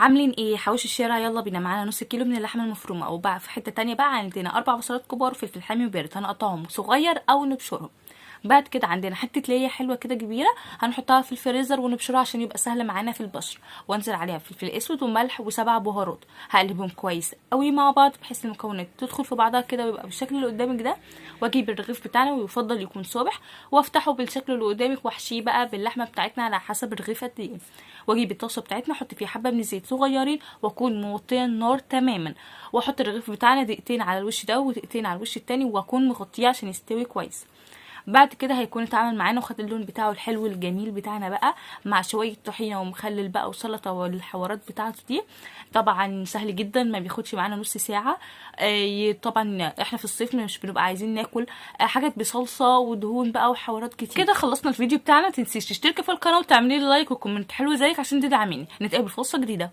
عاملين ايه؟ حواوشي الشارع يلا بينا. معانا نص كيلو من اللحمه المفرومه، وبقى في حته تانية بقى عندنا 4 بصلات كبار وفلفل حامي وبارد، هنقطعهم صغير او نبشرهم. بعد كده عندنا حته ليا حلوه كده كبيره، هنحطها في الفريزر ونبشرها عشان يبقى سهل معانا في البشر. وانزل عليها فلفل اسود وملح وسبع بهارات، هقلبهم كويس قوي مع بعض بحيث المكونات تدخل في بعضها كده ويبقى بالشكل اللي قدامك ده. واجيب الرغيف بتاعنا ويفضل يكون صابح، وافتحه بالشكل اللي قدامك واحشيه بقى باللحمه بتاعتنا على حسب الرغيف قد ايه. واجيب الطاسه بتاعتنا احط فيها حبه من الزيت صغيرين، واكون موطيه النار تماما، واحط الرغيف بتاعنا دقيقتين على الوش ده ودقيقتين على الوش التاني، واكون مغطيه عشان يستوي كويس. بعد كده هيكون اتعمل معانا وخد اللون بتاعه الحلو الجميل بتاعنا بقى، مع شويه طحينه ومخلل بقى وسلطه والحوارات بتاعته دي. طبعا سهل جدا، ما بياخدش معانا نص ساعه. طبعا احنا في الصيف مش بنبقى عايزين ناكل حاجات بصلصه ودهون بقى وحوارات كتير. كده خلصنا الفيديو بتاعنا، تنسيش تشتركي في القناه وتعملي لي لايك وكومنت حلو زيك عشان تدعميني. نتقابل في وصفه جديده.